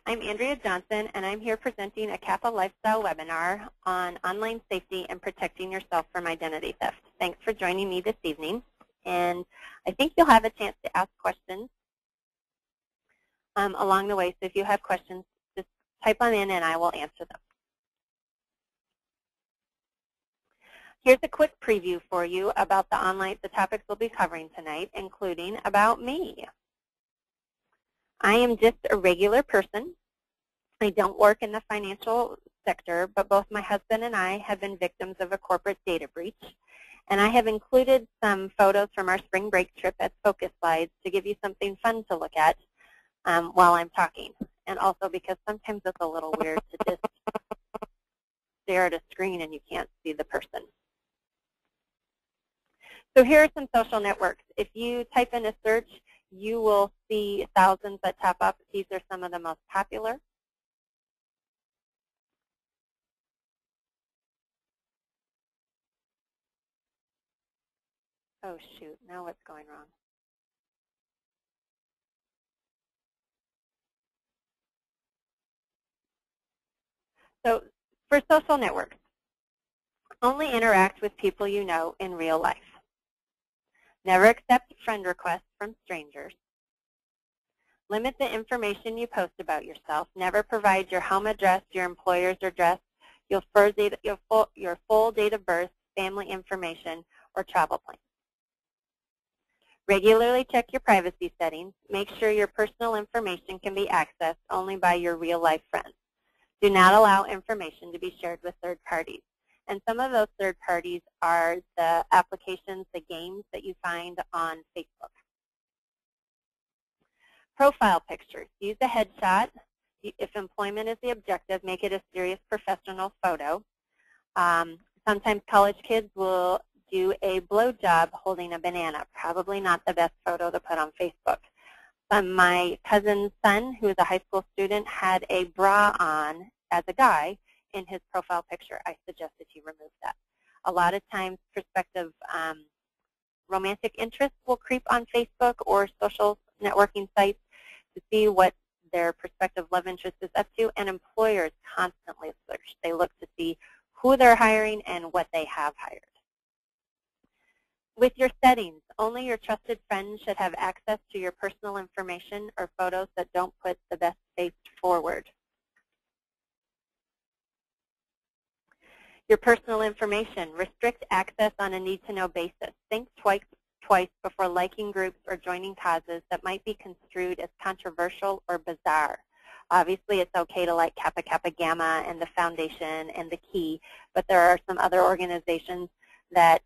I'm Andrea Johnson, and I'm here presenting a Kappa Lifestyle webinar on online safety and protecting yourself from identity theft. Thanks for joining me this evening, and I think you'll have a chance to ask questions along the way. So if you have questions, just type them in and I will answer them. Here's a quick preview for you about the topics we'll be covering tonight, including about me. I am just a regular person. I don't work in the financial sector, but both my husband and I have been victims of a corporate data breach. And I have included some photos from our spring break trip as focus slides to give you something fun to look at while I'm talking. And also because sometimes it's a little weird to just stare at a screen and you can't see the person. So here are some social networks. If you type in a search, you will see thousands that pop up. These are some of the most popular. Oh shoot, now what's going wrong? So for social networks, only interact with people you know in real life. Never accept friend requests from strangers. Limit the information you post about yourself. Never provide your home address, your employer's address, your full date of birth, family information, or travel plans. Regularly check your privacy settings. Make sure your personal information can be accessed only by your real-life friends. Do not allow information to be shared with third parties. And some of those third parties are the applications, the games that you find on Facebook. Profile pictures. Use a headshot. If employment is the objective, make it a serious professional photo. Sometimes college kids will do a blowjob holding a banana. Probably not the best photo to put on Facebook. My cousin's son, who is a high school student, had a bra on as a guy in his profile picture. I suggested he remove that. A lot of times prospective romantic interests will creep on Facebook or social networking sites to see what their prospective love interest is up to, and employers constantly search. They look to see who they're hiring and what they have hired. With your settings, only your trusted friends should have access to your personal information or photos that don't put the best face forward. Your personal information. Restrict access on a need-to-know basis. Think twice before liking groups or joining causes that might be construed as controversial or bizarre. Obviously, it's okay to like Kappa Kappa Gamma and the Foundation and the Key, but there are some other organizations that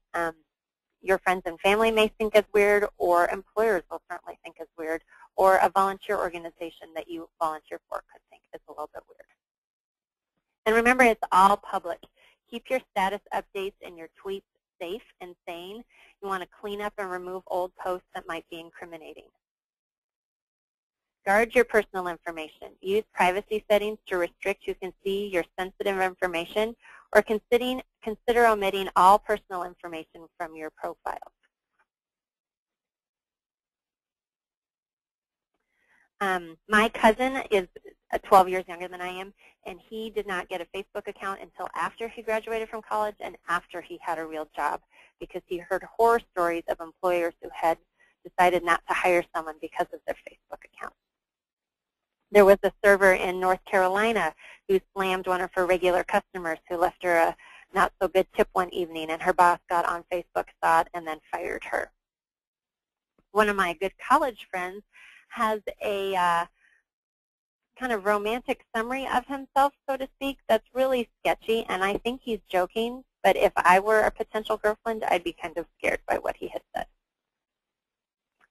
your friends and family may think is weird, or employers will certainly think is weird, or a volunteer organization that you volunteer for could think is a little bit weird. And remember, it's all public. Keep your status updates and your tweets safe and sane. You want to clean up and remove old posts that might be incriminating. Guard your personal information. Use privacy settings to restrict who can see your sensitive information, or consider omitting all personal information from your profiles. My cousin is 12 years younger than I am, and he did not get a Facebook account until after he graduated from college and after he had a real job, because he heard horror stories of employers who had decided not to hire someone because of their Facebook account. There was a server in North Carolina who slammed one of her regular customers who left her a not-so-good tip one evening, and her boss got on Facebook, saw it, and then fired her. One of my good college friends has a kind of romantic summary of himself, so to speak, that's really sketchy, and I think he's joking, but if I were a potential girlfriend, I'd be kind of scared by what he had said.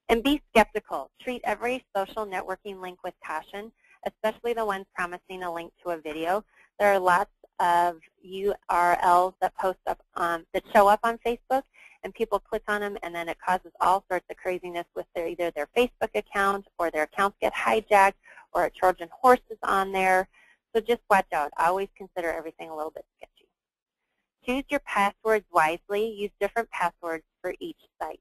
And be skeptical. Treat every social networking link with caution, especially the ones promising a link to a video. There are lots of URLs that post up that show up on Facebook, and people click on them, and then it causes all sorts of craziness with either their Facebook account, or their accounts get hijacked, or a Trojan Horse is on there. So just watch out. Always consider everything a little bit sketchy. Choose your passwords wisely. Use different passwords for each site.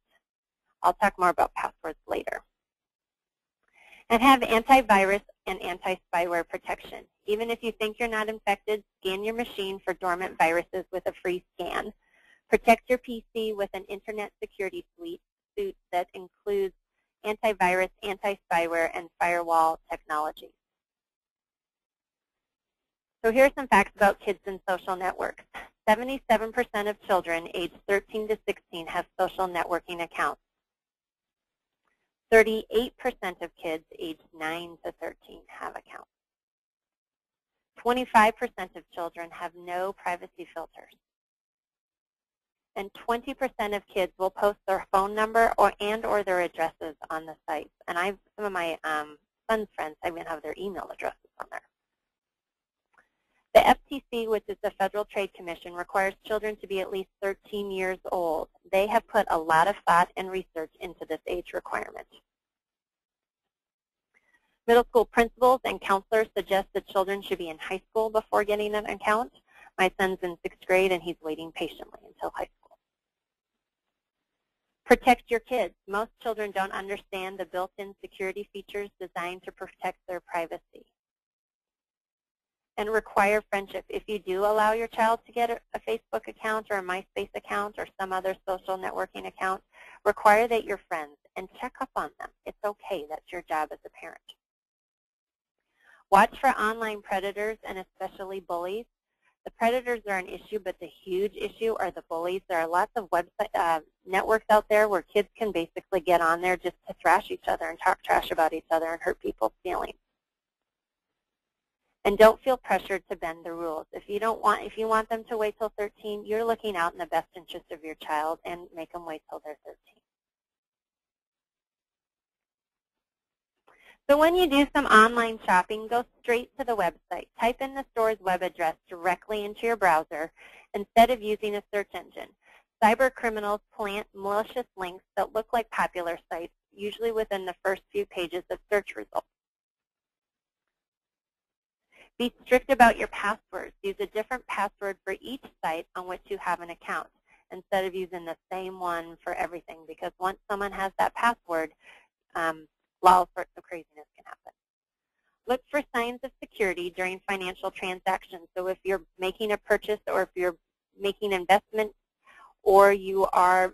I'll talk more about passwords later. And have antivirus and anti-spyware protection. Even if you think you're not infected, scan your machine for dormant viruses with a free scan. Protect your PC with an Internet security suite that includes antivirus, anti-spyware, and firewall technologies. So here are some facts about kids and social networks. 77% of children aged 13 to 16 have social networking accounts. 38% of kids aged 9 to 13 have accounts. 25% of children have no privacy filters. And 20% of kids will post their phone number or their addresses on the sites. And some of my son's friends even have their email addresses on there. The FTC, which is the Federal Trade Commission, requires children to be at least 13 years old. They have put a lot of thought and research into this age requirement. Middle school principals and counselors suggest that children should be in high school before getting an account. My son's in 6th grade, and he's waiting patiently until high school. Protect your kids. Most children don't understand the built-in security features designed to protect their privacy. And require friendship. If you do allow your child to get a Facebook account or a MySpace account or some other social networking account, require that you're friends and check up on them. It's okay. That's your job as a parent. Watch for online predators and especially bullies. The predators are an issue, but the huge issue are the bullies. There are lots of networks out there where kids can basically get on there just to thrash each other and talk trash about each other and hurt people's feelings. And don't feel pressured to bend the rules. If you want them to wait till 13, you're looking out in the best interest of your child, and make them wait till they're 13. So when you do some online shopping, go straight to the website. Type in the store's web address directly into your browser instead of using a search engine. Cyber criminals plant malicious links that look like popular sites, usually within the first few pages of search results. Be strict about your passwords. Use a different password for each site on which you have an account instead of using the same one for everything, because once someone has that password, all sorts of craziness can happen. Look for signs of security during financial transactions. So if you're making a purchase or if you're making investment or you are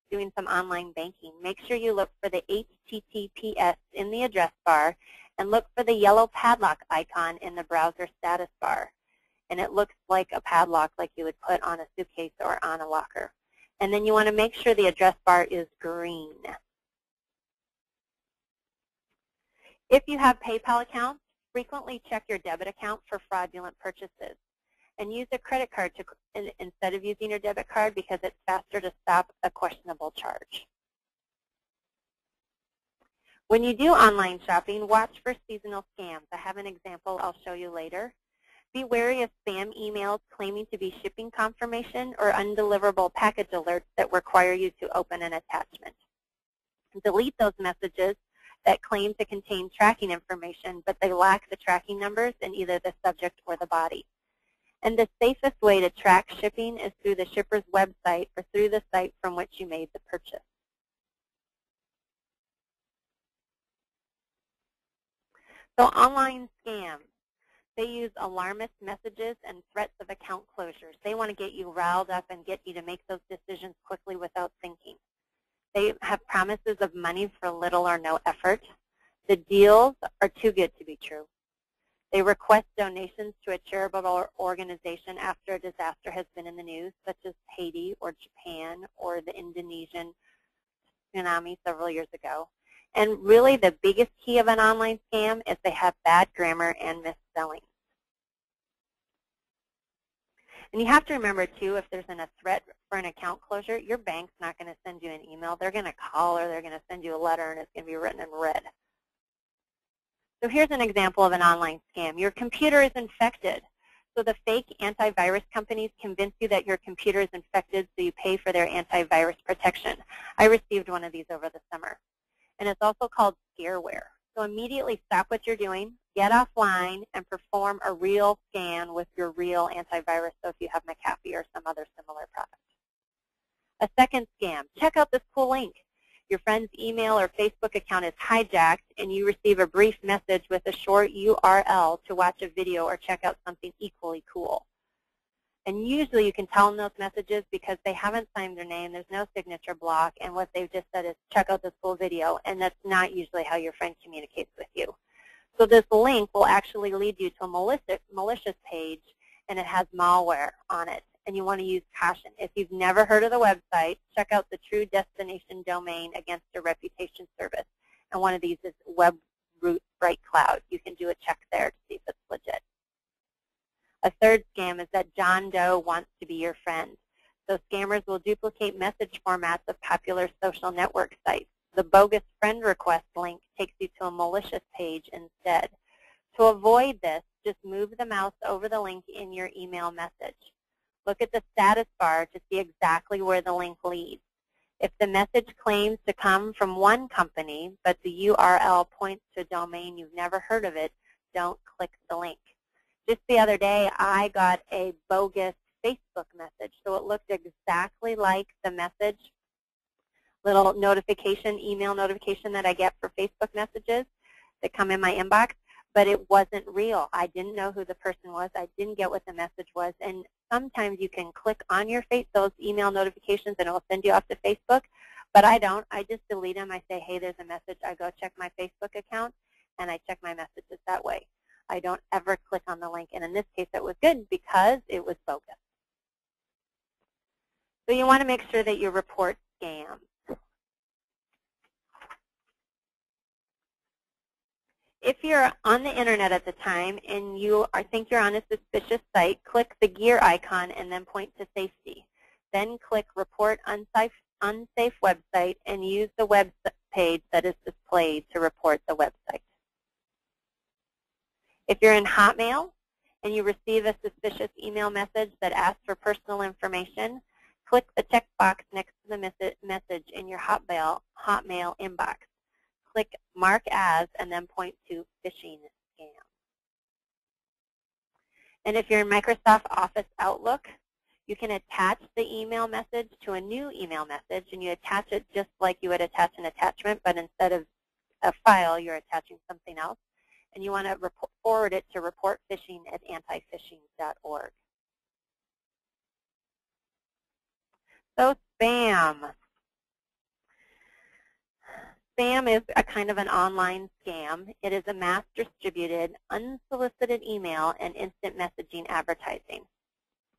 doing some online banking, make sure you look for the HTTPS in the address bar and look for the yellow padlock icon in the browser status bar. And it looks like a padlock like you would put on a suitcase or on a locker. And then you want to make sure the address bar is green. If you have PayPal accounts, frequently check your debit account for fraudulent purchases. And use a credit card instead of using your debit card because it's faster to stop a questionable charge. When you do online shopping, watch for seasonal scams. I have an example I'll show you later. Be wary of spam emails claiming to be shipping confirmation or undeliverable package alerts that require you to open an attachment. Delete those messages that claim to contain tracking information, but they lack the tracking numbers in either the subject or the body. And the safest way to track shipping is through the shipper's website or through the site from which you made the purchase. So online scams, they use alarmist messages and threats of account closures. They want to get you riled up and get you to make those decisions quickly without thinking. They have promises of money for little or no effort. The deals are too good to be true. They request donations to a charitable organization after a disaster has been in the news, such as Haiti or Japan or the Indonesian tsunami several years ago. And really the biggest key of an online scam is they have bad grammar and misspelling. And you have to remember, too, if there's a threat for an account closure, your bank's not going to send you an email. They're going to call or they're going to send you a letter, and it's going to be written in red. So here's an example of an online scam. Your computer is infected. So the fake antivirus companies convince you that your computer is infected, so you pay for their antivirus protection. I received one of these over the summer. And it's also called scareware. So immediately stop what you're doing, get offline, and perform a real scan with your real antivirus, so if you have McAfee or some other similar product. A second scam, check out this cool link. Your friend's email or Facebook account is hijacked, and you receive a brief message with a short URL to watch a video or check out something equally cool. And usually you can tell in those messages because they haven't signed their name, there's no signature block, and what they've just said is check out this cool video, and that's not usually how your friend communicates with you. So this link will actually lead you to a malicious page, and it has malware on it, and you want to use caution. If you've never heard of the website, check out the True Destination Domain Against a Reputation service, and one of these is WebRoot Bright Cloud. You can do a check there to see if it's legit. A third scam is that John Doe wants to be your friend. So scammers will duplicate message formats of popular social network sites. The bogus friend request link takes you to a malicious page instead. To avoid this, just move the mouse over the link in your email message. Look at the status bar to see exactly where the link leads. If the message claims to come from one company, but the URL points to a domain you've never heard of it, don't click the link. Just the other day, I got a bogus Facebook message. So it looked exactly like the message, little notification, email notification that I get for Facebook messages that come in my inbox, but it wasn't real. I didn't know who the person was. I didn't get what the message was. And sometimes you can click on your those email notifications and it will send you off to Facebook, but I don't. I just delete them. I say, hey, there's a message. I go check my Facebook account, and I check my messages that way. I don't ever click on the link, and in this case it was good because it was bogus. So you want to make sure that you report scams. If you're on the internet at the time and you think you're on a suspicious site, click the gear icon and then point to safety. Then click Report Unsafe Website and use the web page that is displayed to report the website. If you're in Hotmail and you receive a suspicious email message that asks for personal information, click the checkbox next to the message in your Hotmail inbox. Click Mark As and then point to Phishing Scam. And if you're in Microsoft Office Outlook, you can attach the email message to a new email message, and you attach it just like you would attach an attachment, but instead of a file, you're attaching something else. And you want to forward it to reportphishing@antifishing.org. So spam. Spam is a kind of an online scam. It is a mass-distributed, unsolicited email and instant messaging advertising.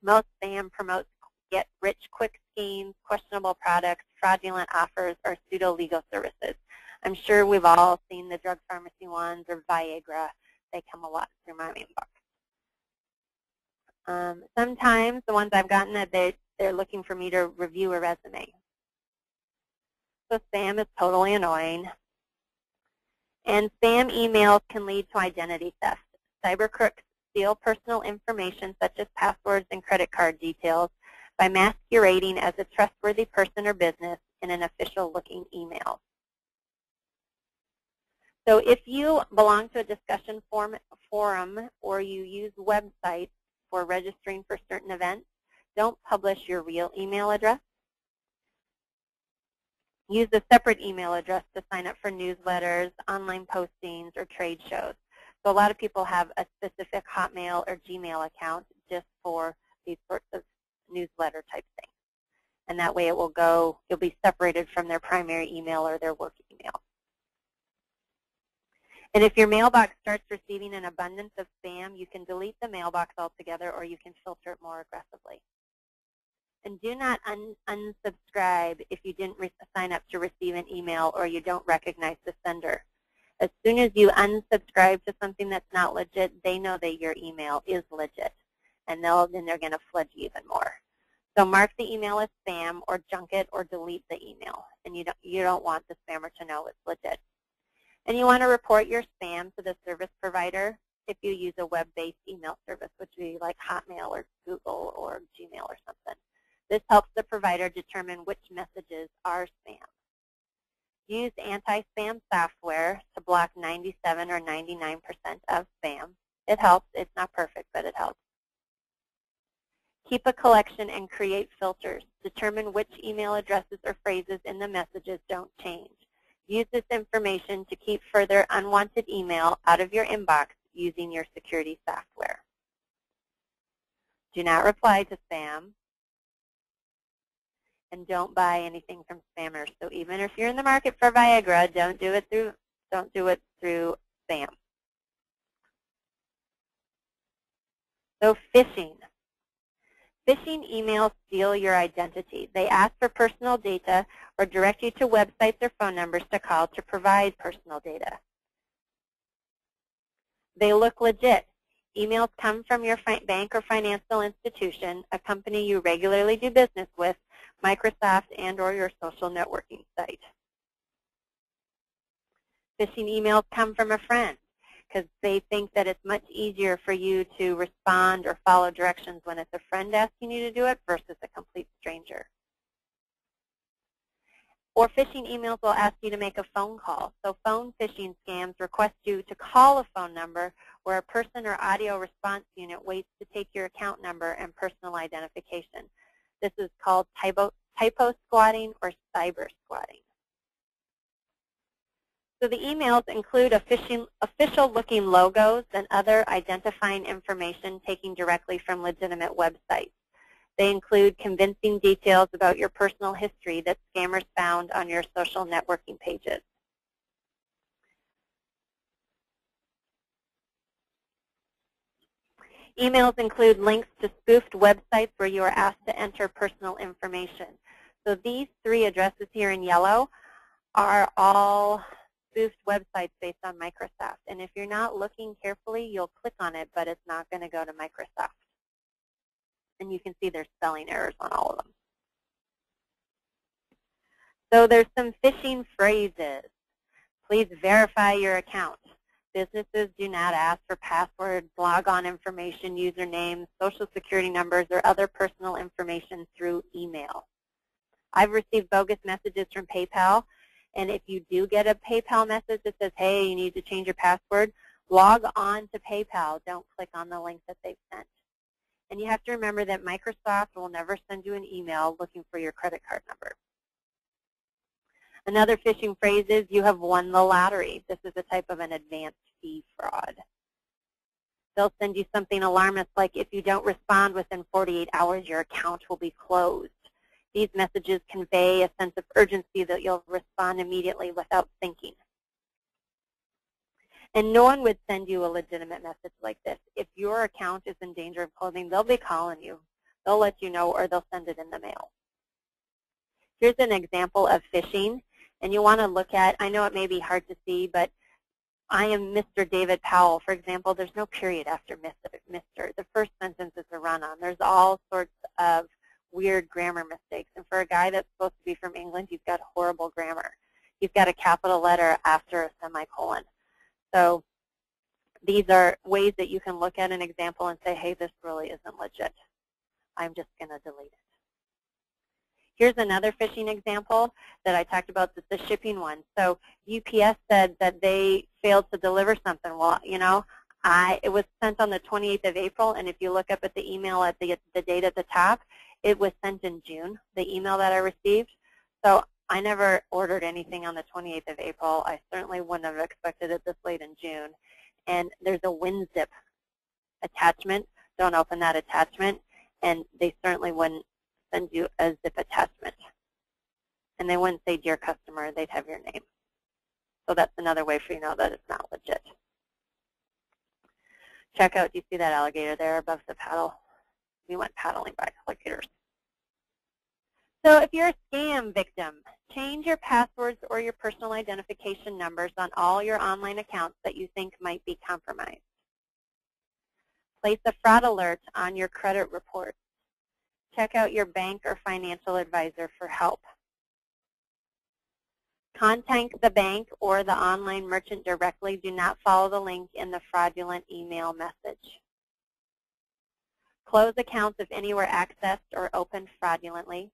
Most spam promotes get-rich-quick schemes, questionable products, fraudulent offers, or pseudo-legal services. I'm sure we've all seen the drug pharmacy ones or Viagra. They come a lot through my inbox. Sometimes the ones I've gotten, that they're looking for me to review a resume. So spam is totally annoying. And spam emails can lead to identity theft. Cyber crooks steal personal information such as passwords and credit card details by masquerading as a trustworthy person or business in an official-looking email. So if you belong to a discussion forum or you use websites for registering for certain events, don't publish your real email address. Use a separate email address to sign up for newsletters, online postings, or trade shows. So a lot of people have a specific Hotmail or Gmail account just for these sorts of newsletter type things. And that way you'll be separated from their primary email or their work email. And if your mailbox starts receiving an abundance of spam, you can delete the mailbox altogether, or you can filter it more aggressively. And do not unsubscribe if you didn't sign up to receive an email or you don't recognize the sender. As soon as you unsubscribe to something that's not legit, they know that your email is legit, and then they're going to flood you even more. So mark the email as spam, or junk it, or delete the email. And you don't want the spammer to know it's legit. And you want to report your spam to the service provider if you use a web-based email service, which would be like Hotmail or Google or Gmail or something. This helps the provider determine which messages are spam. Use anti-spam software to block 97 or 99% of spam. It helps. It's not perfect, but it helps. Keep a collection and create filters. Determine which email addresses or phrases in the messages don't change. Use this information to keep further unwanted email out of your inbox using your security software. Do not reply to spam. And don't buy anything from spammers. So even if you're in the market for Viagra, don't do it through spam. So phishing. Phishing emails steal your identity. They ask for personal data or direct you to websites or phone numbers to call to provide personal data. They look legit. Emails come from your bank or financial institution, a company you regularly do business with, Microsoft, and/or your social networking site. Phishing emails come from a friend because they think that it's much easier for you to respond or follow directions when it's a friend asking you to do it versus a complete stranger. Or phishing emails will ask you to make a phone call. So phone phishing scams request you to call a phone number where a person or audio response unit waits to take your account number and personal identification. This is called typo squatting or cyber squatting. So the emails include official-looking logos and other identifying information taken directly from legitimate websites. They include convincing details about your personal history that scammers found on your social networking pages. Emails include links to spoofed websites where you are asked to enter personal information. So these three addresses here in yellow are all spoofed websites based on Microsoft. And if you're not looking carefully, you'll click on it, but it's not going to go to Microsoft. And you can see there's spelling errors on all of them. So there's some phishing phrases. Please verify your account. Businesses do not ask for passwords, log-on information, usernames, social security numbers, or other personal information through email. I've received bogus messages from PayPal, and if you do get a PayPal message that says, hey, you need to change your password, log on to PayPal. Don't click on the link that they've sent. And you have to remember that Microsoft will never send you an email looking for your credit card number. Another phishing phrase is, you have won the lottery. This is a type of an advanced fee fraud. They'll send you something alarmist like, if you don't respond within 48 hours, your account will be closed. These messages convey a sense of urgency that you'll respond immediately without thinking. And no one would send you a legitimate message like this. If your account is in danger of closing, they'll be calling you. They'll let you know, or they'll send it in the mail. Here's an example of phishing. And you want to look at, I know it may be hard to see, but I am Mr. David Powell. For example, there's no period after Mr. The first sentence is a run-on. There's all sorts of weird grammar mistakes. And for a guy that's supposed to be from England, you've got horrible grammar. You've got a capital letter after a semicolon. So these are ways that you can look at an example and say, hey, this really isn't legit. I'm just going to delete it. Here's another phishing example that I talked about, the shipping one. So UPS said that they failed to deliver something. Well, you know, it was sent on the 28th of April, and if you look up at the email at the date at the top, it was sent in June, the email that I received. So I never ordered anything on the 28th of April. I certainly wouldn't have expected it this late in June. And there's a WinZip attachment. Don't open that attachment, and they certainly wouldn't send you a zip attachment. And they wouldn't say, dear customer, they'd have your name. So that's another way for you to know that it's not legit. Check out, do you see that alligator there above the paddle? We went paddling by alligators. So if you're a scam victim, change your passwords or your personal identification numbers on all your online accounts that you think might be compromised. Place a fraud alert on your credit report. Check out your bank or financial advisor for help. Contact the bank or the online merchant directly. Do not follow the link in the fraudulent email message. Close accounts if any were accessed or opened fraudulently.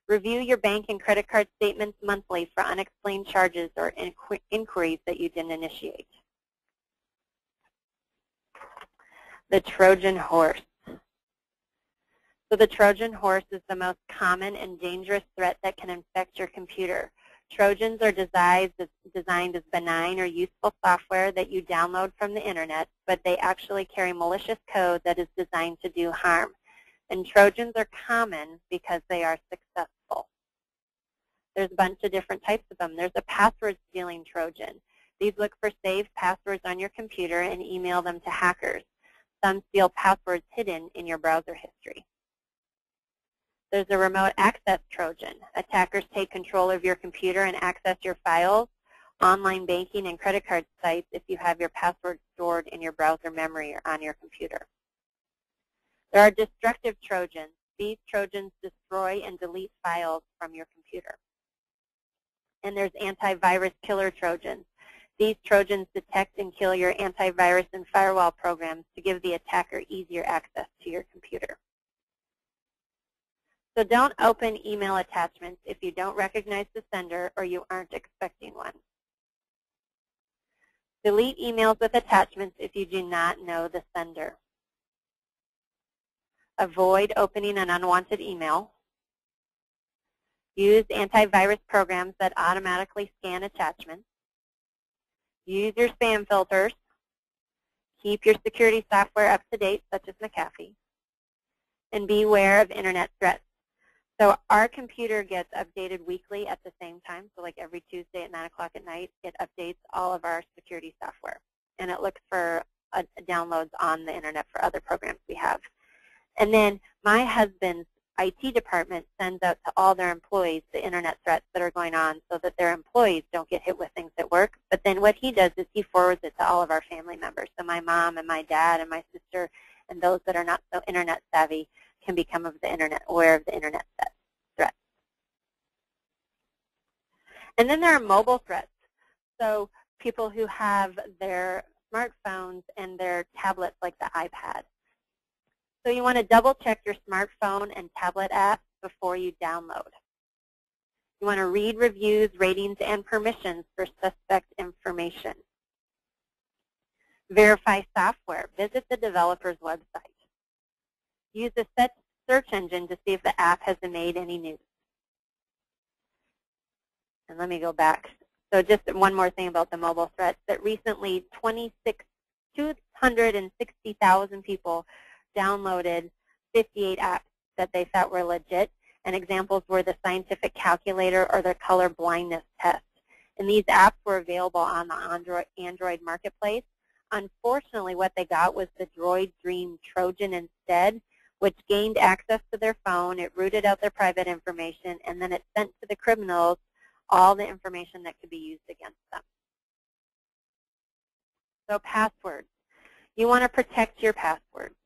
Review your bank and credit card statements monthly for unexplained charges or inquiries that you didn't initiate. The Trojan Horse. So the Trojan horse is the most common and dangerous threat that can infect your computer. Trojans are designed as benign or useful software that you download from the internet, but they actually carry malicious code that is designed to do harm. And Trojans are common because they are successful. There's a bunch of different types of them. There's a password stealing Trojan. These look for saved passwords on your computer and email them to hackers. Some steal passwords hidden in your browser history. There's a remote access Trojan. Attackers take control of your computer and access your files, online banking, and credit card sites if you have your password stored in your browser memory or on your computer. There are destructive Trojans. These Trojans destroy and delete files from your computer. And there's antivirus killer Trojans. These Trojans detect and kill your antivirus and firewall programs to give the attacker easier access to your computer. So don't open email attachments if you don't recognize the sender or you aren't expecting one. Delete emails with attachments if you do not know the sender. Avoid opening an unwanted email. Use antivirus programs that automatically scan attachments. Use your spam filters. Keep your security software up to date, such as McAfee. And beware of internet threats. So our computer gets updated weekly at the same time. So like every Tuesday at 9 o'clock at night, it updates all of our security software. And it looks for downloads on the internet for other programs we have. And then my husband's IT department sends out to all their employees the internet threats that are going on so that their employees don't get hit with things at work. But then what he does is he forwards it to all of our family members. So my mom and my dad and my sister and those that are not so internet savvy can become aware of the internet threats. And then there are mobile threats. So people who have their smartphones and their tablets like the iPad. So you want to double check your smartphone and tablet apps before you download. You want to read reviews, ratings, and permissions for suspect information. Verify software. Visit the developer's website. Use a search engine to see if the app has made any news. And let me go back. So just one more thing about the mobile threats, that recently 260,000 people downloaded 58 apps that they thought were legit, and examples were the scientific calculator or the color blindness test. And these apps were available on the Android marketplace. Unfortunately, what they got was the Droid Dream Trojan instead, which gained access to their phone. It rooted out their private information, and then it sent to the criminals all the information that could be used against them. So passwords. You want to protect your passwords.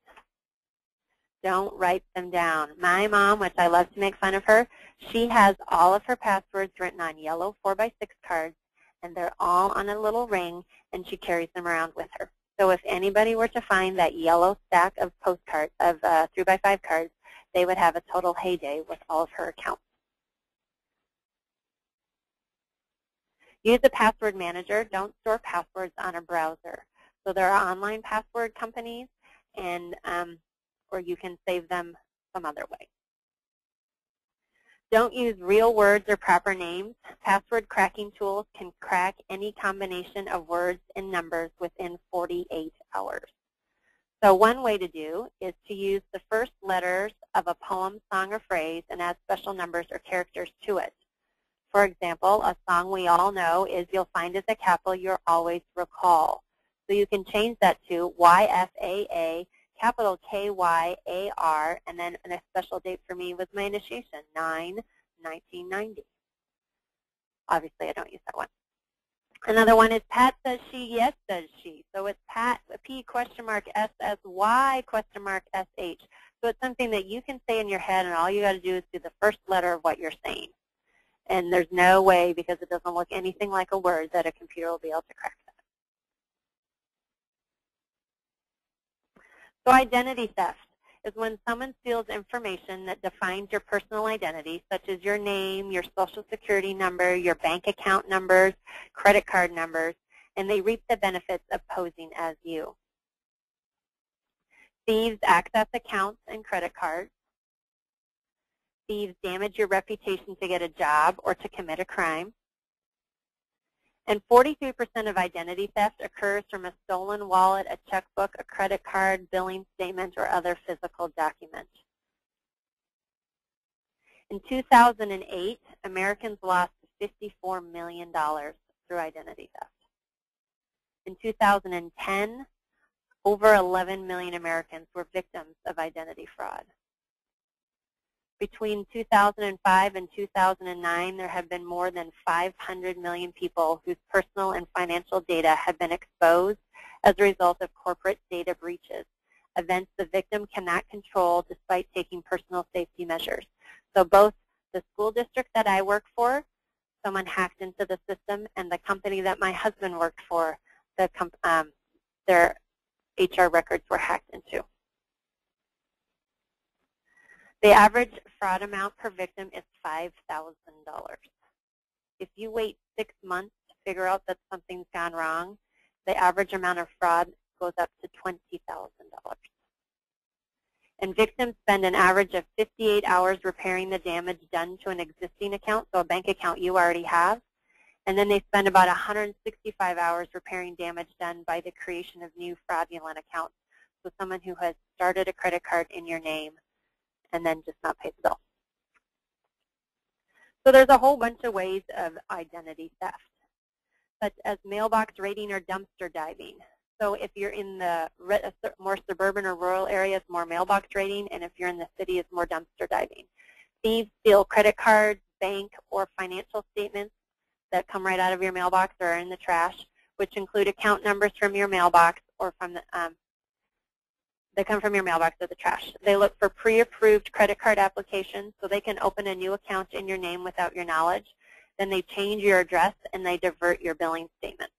Don't write them down. My mom, which I love to make fun of her, she has all of her passwords written on yellow 4x6 cards, and they're all on a little ring, and she carries them around with her. So if anybody were to find that yellow stack of postcards, of 3x5 cards, they would have a total heyday with all of her accounts. Use a password manager. Don't store passwords on a browser. So there are online password companies, and or you can save them some other way. Don't use real words or proper names. Password cracking tools can crack any combination of words and numbers within 48 hours. So one way to do is to use the first letters of a poem, song, or phrase and add special numbers or characters to it. For example, a song we all know is "You'll Find As a Capital You'll Always Recall." So you can change that to YFAA, capital KYAR, and then a special date for me was my initiation, 9/1990. Obviously, I don't use that one. Another one is Pat says she, yes does she. So it's Pat, P question mark SSY question mark SH. So it's something that you can say in your head, and all you got to do is do the first letter of what you're saying. And there's no way, because it doesn't look anything like a word, that a computer will be able to crack that. So identity theft is when someone steals information that defines your personal identity, such as your name, your social security number, your bank account numbers, credit card numbers, and they reap the benefits of posing as you. Thieves access accounts and credit cards. Thieves damage your reputation to get a job or to commit a crime. And 43% of identity theft occurs from a stolen wallet, a checkbook, a credit card, billing statement, or other physical document. In 2008, Americans lost $54 million through identity theft. In 2010, over 11 million Americans were victims of identity fraud. Between 2005 and 2009, there have been more than 500 million people whose personal and financial data have been exposed as a result of corporate data breaches, events the victim cannot control despite taking personal safety measures. So both the school district that I work for, someone hacked into the system, and the company that my husband worked for, their HR records were hacked into. The average fraud amount per victim is $5,000. If you wait 6 months to figure out that something's gone wrong, the average amount of fraud goes up to $20,000. And victims spend an average of 58 hours repairing the damage done to an existing account, so a bank account you already have. And then they spend about 165 hours repairing damage done by the creation of new fraudulent accounts. So someone who has started a credit card in your name and then just not pay the bill. So there's a whole bunch of ways of identity theft, such as mailbox raiding or dumpster diving. So if you're in the more suburban or rural areas, more mailbox raiding, and if you're in the city, it's more dumpster diving. Thieves steal credit cards, bank, or financial statements that come right out of your mailbox or are in the trash, which include account numbers from your mailbox or from the that come from your mailbox or the trash. They look for pre-approved credit card applications so they can open a new account in your name without your knowledge. Then they change your address and they divert your billing statements.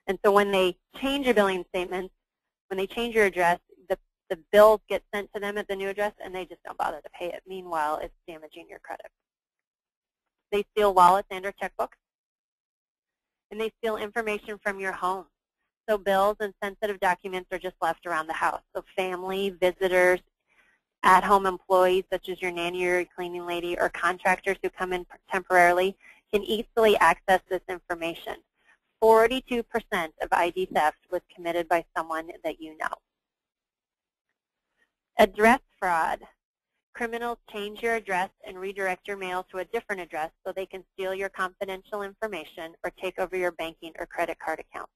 And so when they change your billing statements, when they change your address, the bills get sent to them at the new address and they just don't bother to pay it. Meanwhile, it's damaging your credit. They steal wallets and or checkbooks. And they steal information from your home. So bills and sensitive documents are just left around the house. So family, visitors, at-home employees such as your nanny or your cleaning lady or contractors who come in temporarily can easily access this information. 42% of ID theft was committed by someone that you know. Address fraud. Criminals change your address and redirect your mail to a different address so they can steal your confidential information or take over your banking or credit card account.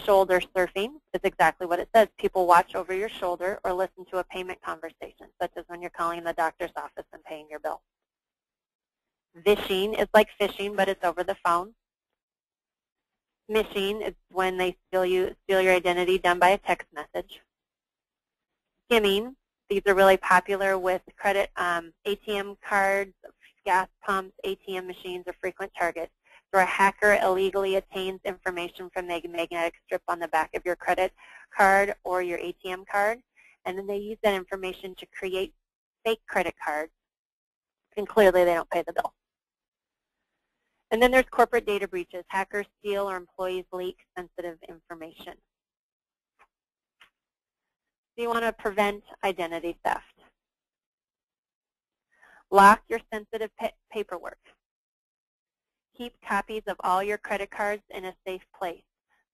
Shoulder surfing is exactly what it says. People watch over your shoulder or listen to a payment conversation, such as when you're calling the doctor's office and paying your bill. Phishing is like phishing, but it's over the phone. Smishing is when they steal your identity done by a text message. Skimming, these are really popular with credit, ATM cards, gas pumps, ATM machines are frequent targets. Where a hacker illegally obtains information from the magnetic strip on the back of your credit card or your ATM card, and then they use that information to create fake credit cards, and clearly they don't pay the bill. And then there's corporate data breaches. Hackers steal or employees leak sensitive information. So you want to prevent identity theft. Lock your sensitive paperwork. Keep copies of all your credit cards in a safe place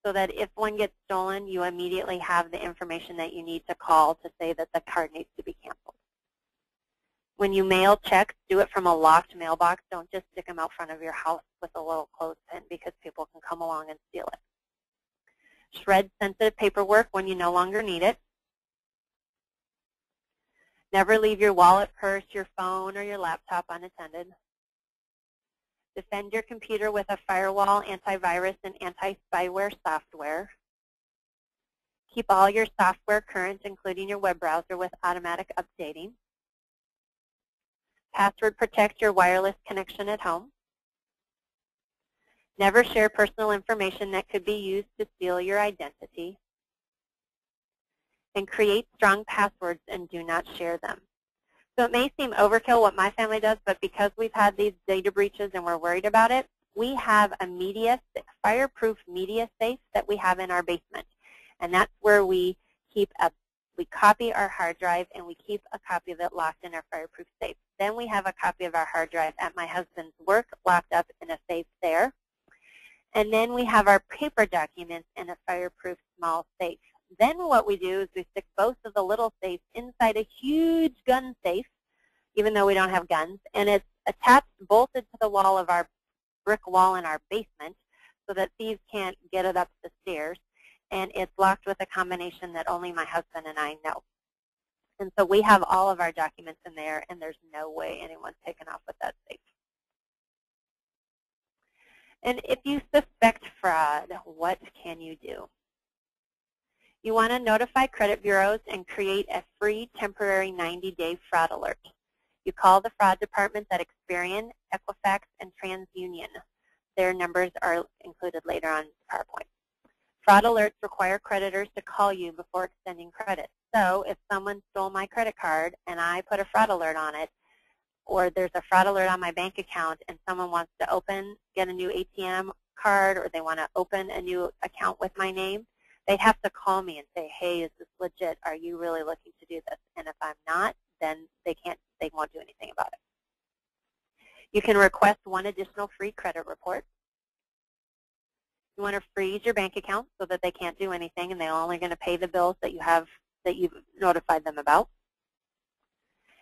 so that if one gets stolen, you immediately have the information that you need to call to say that the card needs to be canceled. When you mail checks, do it from a locked mailbox. Don't just stick them out front of your house with a little clothespin because people can come along and steal it. Shred sensitive paperwork when you no longer need it. Never leave your wallet, purse, your phone, or your laptop unattended. Defend your computer with a firewall, antivirus, and anti-spyware software. Keep all your software current, including your web browser, with automatic updating. Password protect your wireless connection at home. Never share personal information that could be used to steal your identity. And create strong passwords and do not share them. So it may seem overkill what my family does, but because we've had these data breaches and we're worried about it, we have a fireproof media safe that we have in our basement. And that's where we keep a We copy our hard drive, and we keep a copy of it locked in our fireproof safe. Then we have a copy of our hard drive at my husband's work locked up in a safe there. And then we have our paper documents in a fireproof small safe. Then what we do is we stick both of the little safes inside a huge gun safe, even though we don't have guns, and it's attached, bolted to the wall of our brick wall in our basement so that thieves can't get it up the stairs. And it's locked with a combination that only my husband and I know. And so we have all of our documents in there, and there's no way anyone's taken off with that safe. And if you suspect fraud, what can you do? You want to notify credit bureaus and create a free temporary 90-day fraud alert. You call the fraud departments at Experian, Equifax, and TransUnion. Their numbers are included later on PowerPoint. Fraud alerts require creditors to call you before extending credit. So if someone stole my credit card and I put a fraud alert on it, or there's a fraud alert on my bank account and someone wants to get a new ATM card, or they want to open a new account with my name, they have to call me and say, hey, is this legit? Are you really looking to do this? And if I'm not, then they won't do anything about it. You can request one additional free credit report. You want to freeze your bank account so that they can't do anything, and they're only going to pay the bills that you've notified them about.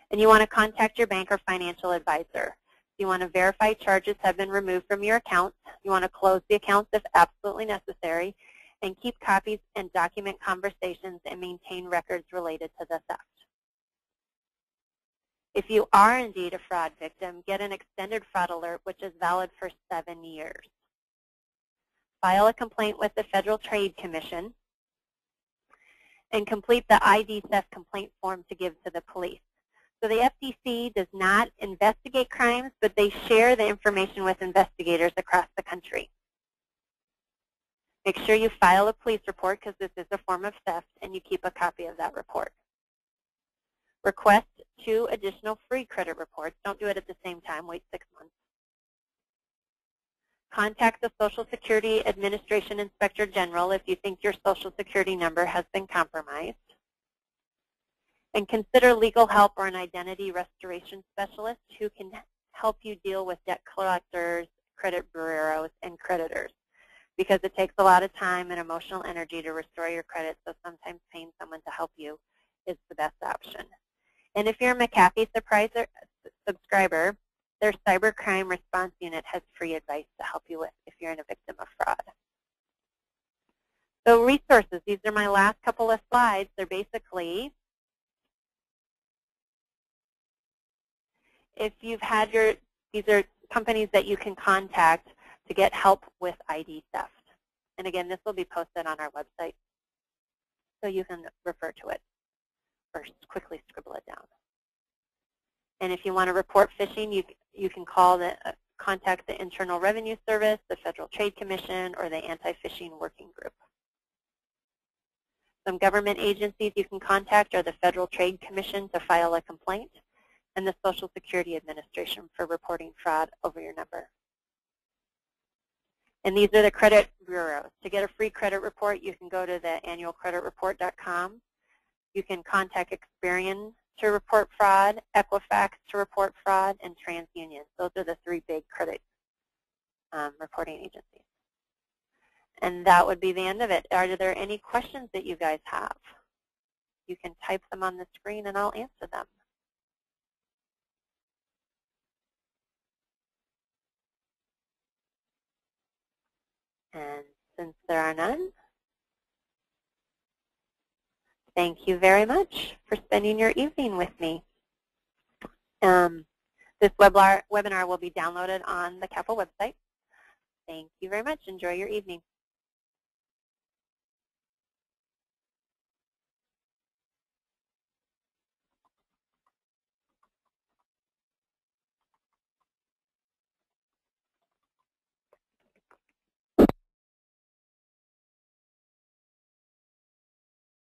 And you want to contact your bank or financial advisor. You want to verify charges have been removed from your account. You want to close the accounts if absolutely necessary, and keep copies and document conversations and maintain records related to the theft. If you are indeed a fraud victim, get an extended fraud alert, which is valid for 7 years. File a complaint with the Federal Trade Commission, and complete the ID theft complaint form to give to the police. So the FTC does not investigate crimes, but they share the information with investigators across the country. Make sure you file a police report, because this is a form of theft, and you keep a copy of that report. Request 2 additional free credit reports. Don't do it at the same time. Wait 6 months. Contact the Social Security Administration Inspector General if you think your Social Security number has been compromised. And consider legal help or an identity restoration specialist who can help you deal with debt collectors, credit bureaus, and creditors, because it takes a lot of time and emotional energy to restore your credit, so sometimes paying someone to help you is the best option. And if you're a McAfee subscriber, their cybercrime response unit has free advice to help you with if you're a victim of fraud. So resources, these are my last couple of slides. They're basically, if you've had these are companies that you can contact to get help with ID theft. And again, this will be posted on our website, so you can refer to it or quickly scribble it down. And if you want to report phishing, you can contact the Internal Revenue Service, the Federal Trade Commission, or the Anti-Phishing Working Group. Some government agencies you can contact are the Federal Trade Commission to file a complaint, and the Social Security Administration for reporting fraud over your number. And these are the credit bureaus. To get a free credit report, you can go to the annualcreditreport.com. You can contact Experian to report fraud, Equifax to report fraud, and TransUnion. Those are the 3 big credit reporting agencies. And that would be the end of it. Are there any questions that you guys have? You can type them on the screen and I'll answer them. And since there are none, thank you very much for spending your evening with me. This webinar will be downloaded on the CAPA website. Thank you very much. Enjoy your evening.